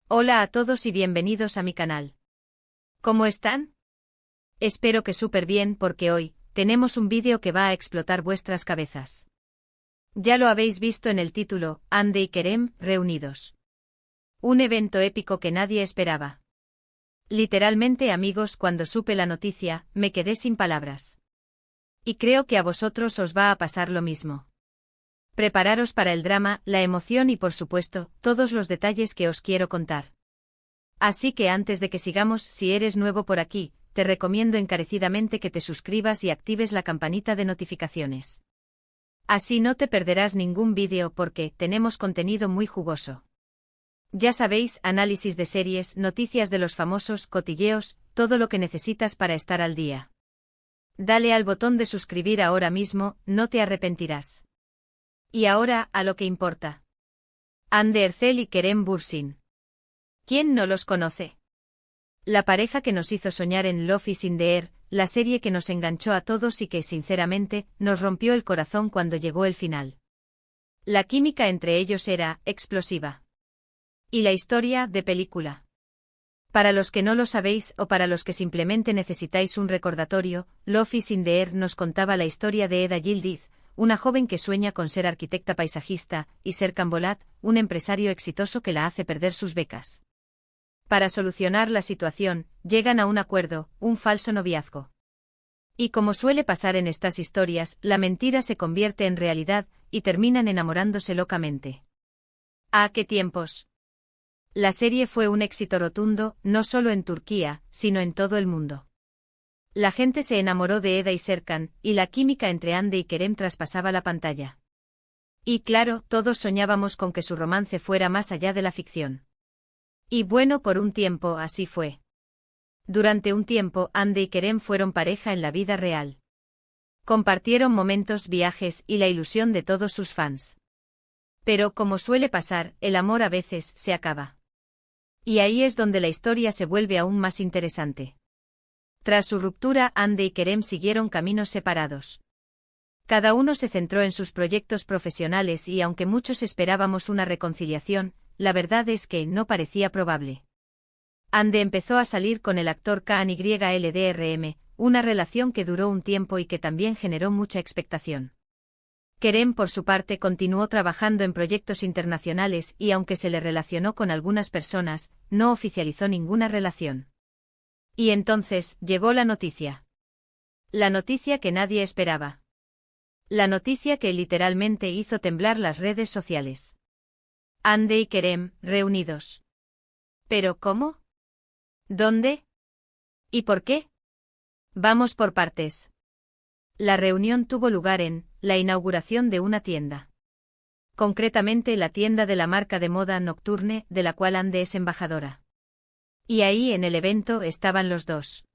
Hola a todos y bienvenidos a mi canal. ¿Cómo están? Espero que súper bien porque hoy tenemos un vídeo que va a explotar vuestras cabezas. Ya lo habéis visto en el título, Hande y Kerem, reunidos. Un evento épico que nadie esperaba. Literalmente, amigos, cuando supe la noticia, me quedé sin palabras. Y creo que a vosotros os va a pasar lo mismo. Prepararos para el drama, la emoción y por supuesto, todos los detalles que os quiero contar. Así que antes de que sigamos, si eres nuevo por aquí, te recomiendo encarecidamente que te suscribas y actives la campanita de notificaciones. Así no te perderás ningún vídeo porque tenemos contenido muy jugoso. Ya sabéis, análisis de series, noticias de los famosos, cotilleos, todo lo que necesitas para estar al día. Dale al botón de suscribir ahora mismo, no te arrepentirás. Y ahora, a lo que importa. Hande Erçel y Kerem Bürsin. ¿Quién no los conoce? La pareja que nos hizo soñar en Love is in the Air, la serie que nos enganchó a todos y que, sinceramente, nos rompió el corazón cuando llegó el final. La química entre ellos era explosiva. Y la historia, de película. Para los que no lo sabéis o para los que simplemente necesitáis un recordatorio, Love is in the Air nos contaba la historia de Eda Yildiz, una joven que sueña con ser arquitecta paisajista, y Serkan Bolat, un empresario exitoso que la hace perder sus becas. Para solucionar la situación, llegan a un acuerdo, un falso noviazgo. Y como suele pasar en estas historias, la mentira se convierte en realidad, y terminan enamorándose locamente. ¡Ah, qué tiempos! La serie fue un éxito rotundo, no solo en Turquía, sino en todo el mundo. La gente se enamoró de Eda y Serkan, y la química entre Hande y Kerem traspasaba la pantalla. Y claro, todos soñábamos con que su romance fuera más allá de la ficción. Y bueno, por un tiempo así fue. Durante un tiempo, Hande y Kerem fueron pareja en la vida real. Compartieron momentos, viajes y la ilusión de todos sus fans. Pero, como suele pasar, el amor a veces se acaba. Y ahí es donde la historia se vuelve aún más interesante. Tras su ruptura, Hande y Kerem siguieron caminos separados. Cada uno se centró en sus proyectos profesionales y aunque muchos esperábamos una reconciliación, la verdad es que no parecía probable. Hande empezó a salir con el actor Kaan Yldrm, una relación que duró un tiempo y que también generó mucha expectación. Kerem, por su parte, continuó trabajando en proyectos internacionales y aunque se le relacionó con algunas personas, no oficializó ninguna relación. Y entonces, llegó la noticia. La noticia que nadie esperaba. La noticia que literalmente hizo temblar las redes sociales. Hande y Kerem, reunidos. ¿Pero cómo? ¿Dónde? ¿Y por qué? Vamos por partes. La reunión tuvo lugar en la inauguración de una tienda. Concretamente la tienda de la marca de moda Nocturne, de la cual Hande es embajadora. Y ahí en el evento estaban los dos.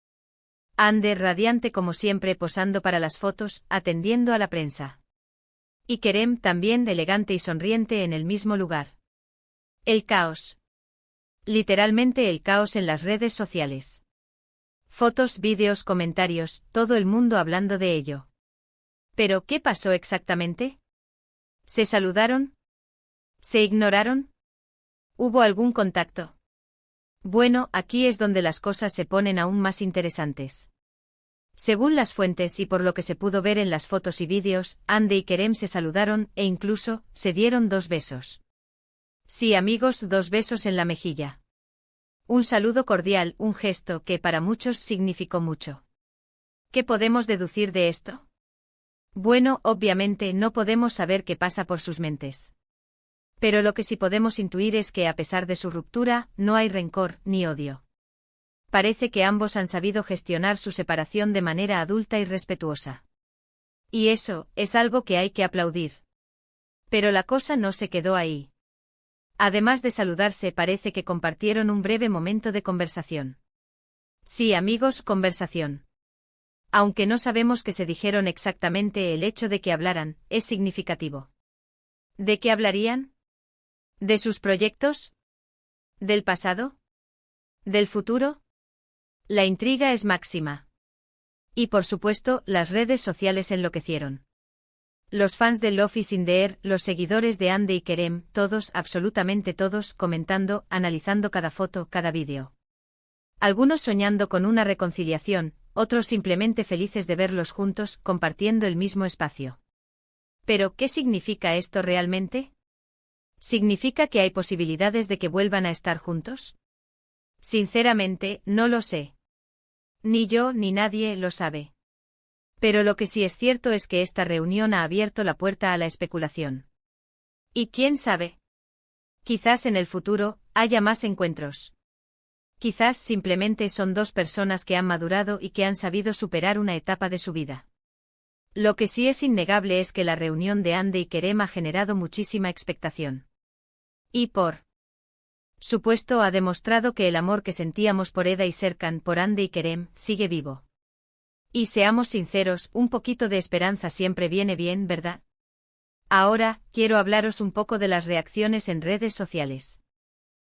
Hande radiante como siempre posando para las fotos, atendiendo a la prensa. Y Kerem también elegante y sonriente en el mismo lugar. El caos. Literalmente el caos en las redes sociales. Fotos, vídeos, comentarios, todo el mundo hablando de ello. ¿Pero qué pasó exactamente? ¿Se saludaron? ¿Se ignoraron? ¿Hubo algún contacto? Bueno, aquí es donde las cosas se ponen aún más interesantes. Según las fuentes y por lo que se pudo ver en las fotos y vídeos, Hande y Kerem se saludaron e incluso se dieron 2 besos. Sí, amigos, 2 besos en la mejilla. Un saludo cordial, un gesto que para muchos significó mucho. ¿Qué podemos deducir de esto? Bueno, obviamente no podemos saber qué pasa por sus mentes. Pero lo que sí podemos intuir es que a pesar de su ruptura, no hay rencor ni odio. Parece que ambos han sabido gestionar su separación de manera adulta y respetuosa. Y eso es algo que hay que aplaudir. Pero la cosa no se quedó ahí. Además de saludarse, parece que compartieron un breve momento de conversación. Sí, amigos, conversación. Aunque no sabemos qué se dijeron exactamente, el hecho de que hablaran es significativo. ¿De qué hablarían? ¿De sus proyectos? ¿Del pasado? ¿Del futuro? La intriga es máxima. Y por supuesto, las redes sociales enloquecieron. Los fans de Love is in the Air, los seguidores de Hande y Kerem, todos, absolutamente todos, comentando, analizando cada foto, cada vídeo. Algunos soñando con una reconciliación, otros simplemente felices de verlos juntos, compartiendo el mismo espacio. Pero, ¿qué significa esto realmente? ¿Significa que hay posibilidades de que vuelvan a estar juntos? Sinceramente, no lo sé. Ni yo ni nadie lo sabe. Pero lo que sí es cierto es que esta reunión ha abierto la puerta a la especulación. ¿Y quién sabe? Quizás en el futuro haya más encuentros. Quizás simplemente son dos personas que han madurado y que han sabido superar una etapa de su vida. Lo que sí es innegable es que la reunión de Hande y Kerem ha generado muchísima expectación. Y por supuesto ha demostrado que el amor que sentíamos por Eda y Serkan, por Hande y Kerem, sigue vivo. Y seamos sinceros, un poquito de esperanza siempre viene bien, ¿verdad? Ahora, quiero hablaros un poco de las reacciones en redes sociales.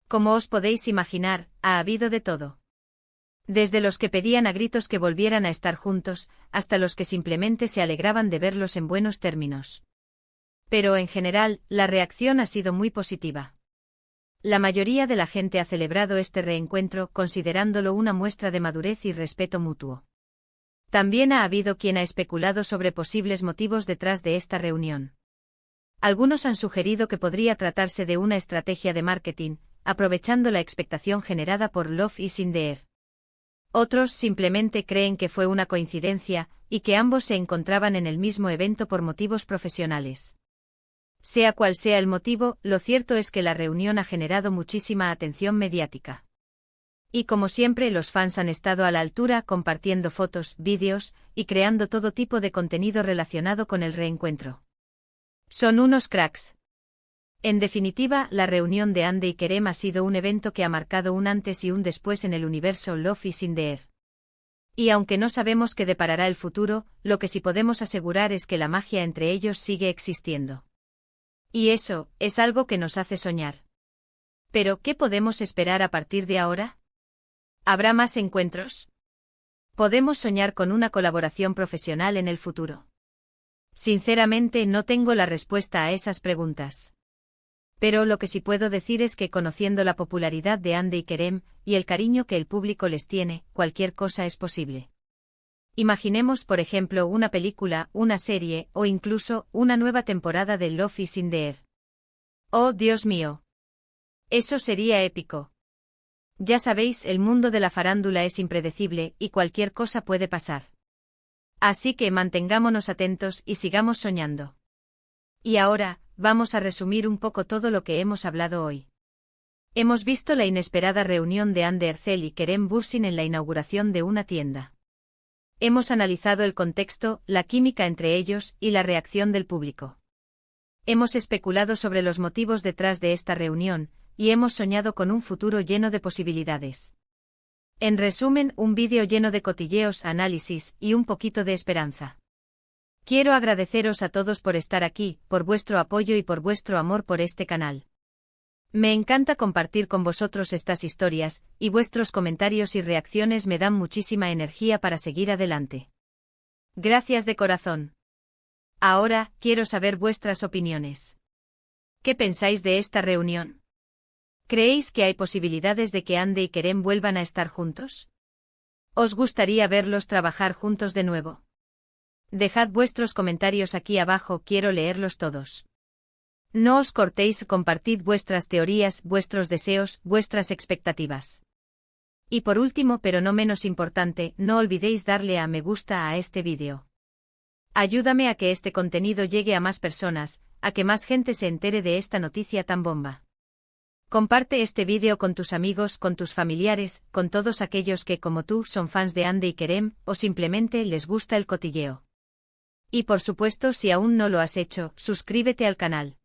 Como os podéis imaginar, ha habido de todo. Desde los que pedían a gritos que volvieran a estar juntos, hasta los que simplemente se alegraban de verlos en buenos términos. Pero en general, la reacción ha sido muy positiva. La mayoría de la gente ha celebrado este reencuentro considerándolo una muestra de madurez y respeto mutuo. También ha habido quien ha especulado sobre posibles motivos detrás de esta reunión. Algunos han sugerido que podría tratarse de una estrategia de marketing, aprovechando la expectación generada por Love is in the Air. Otros simplemente creen que fue una coincidencia, y que ambos se encontraban en el mismo evento por motivos profesionales. Sea cual sea el motivo, lo cierto es que la reunión ha generado muchísima atención mediática. Y como siempre, los fans han estado a la altura compartiendo fotos, vídeos, y creando todo tipo de contenido relacionado con el reencuentro. Son unos cracks. En definitiva, la reunión de Hande y Kerem ha sido un evento que ha marcado un antes y un después en el universo Love is in the Air. Y aunque no sabemos qué deparará el futuro, lo que sí podemos asegurar es que la magia entre ellos sigue existiendo. Y eso, es algo que nos hace soñar. Pero, ¿qué podemos esperar a partir de ahora? ¿Habrá más encuentros? ¿Podemos soñar con una colaboración profesional en el futuro? Sinceramente no tengo la respuesta a esas preguntas. Pero lo que sí puedo decir es que conociendo la popularidad de Hande y Kerem, y el cariño que el público les tiene, cualquier cosa es posible. Imaginemos por ejemplo una película, una serie, o incluso, una nueva temporada de Love is in the Air. ¡Oh, Dios mío! Eso sería épico. Ya sabéis, el mundo de la farándula es impredecible, y cualquier cosa puede pasar. Así que mantengámonos atentos y sigamos soñando. Y ahora, vamos a resumir un poco todo lo que hemos hablado hoy. Hemos visto la inesperada reunión de Hande Erçel y Kerem Bürsin en la inauguración de una tienda. Hemos analizado el contexto, la química entre ellos, y la reacción del público. Hemos especulado sobre los motivos detrás de esta reunión, y hemos soñado con un futuro lleno de posibilidades. En resumen, un vídeo lleno de cotilleos, análisis, y un poquito de esperanza. Quiero agradeceros a todos por estar aquí, por vuestro apoyo y por vuestro amor por este canal. Me encanta compartir con vosotros estas historias, y vuestros comentarios y reacciones me dan muchísima energía para seguir adelante. Gracias de corazón. Ahora, quiero saber vuestras opiniones. ¿Qué pensáis de esta reunión? ¿Creéis que hay posibilidades de que Hande y Kerem vuelvan a estar juntos? ¿Os gustaría verlos trabajar juntos de nuevo? Dejad vuestros comentarios aquí abajo, quiero leerlos todos. No os cortéis, compartid vuestras teorías, vuestros deseos, vuestras expectativas. Y por último, pero no menos importante, no olvidéis darle a me gusta a este vídeo. Ayúdame a que este contenido llegue a más personas, a que más gente se entere de esta noticia tan bomba. Comparte este vídeo con tus amigos, con tus familiares, con todos aquellos que, como tú, son fans de Hande y Kerem, o simplemente les gusta el cotilleo. Y por supuesto, si aún no lo has hecho, suscríbete al canal.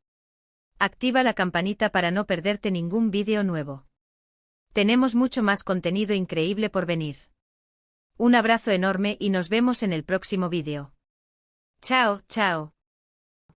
Activa la campanita para no perderte ningún vídeo nuevo. Tenemos mucho más contenido increíble por venir. Un abrazo enorme y nos vemos en el próximo vídeo. Chao, chao.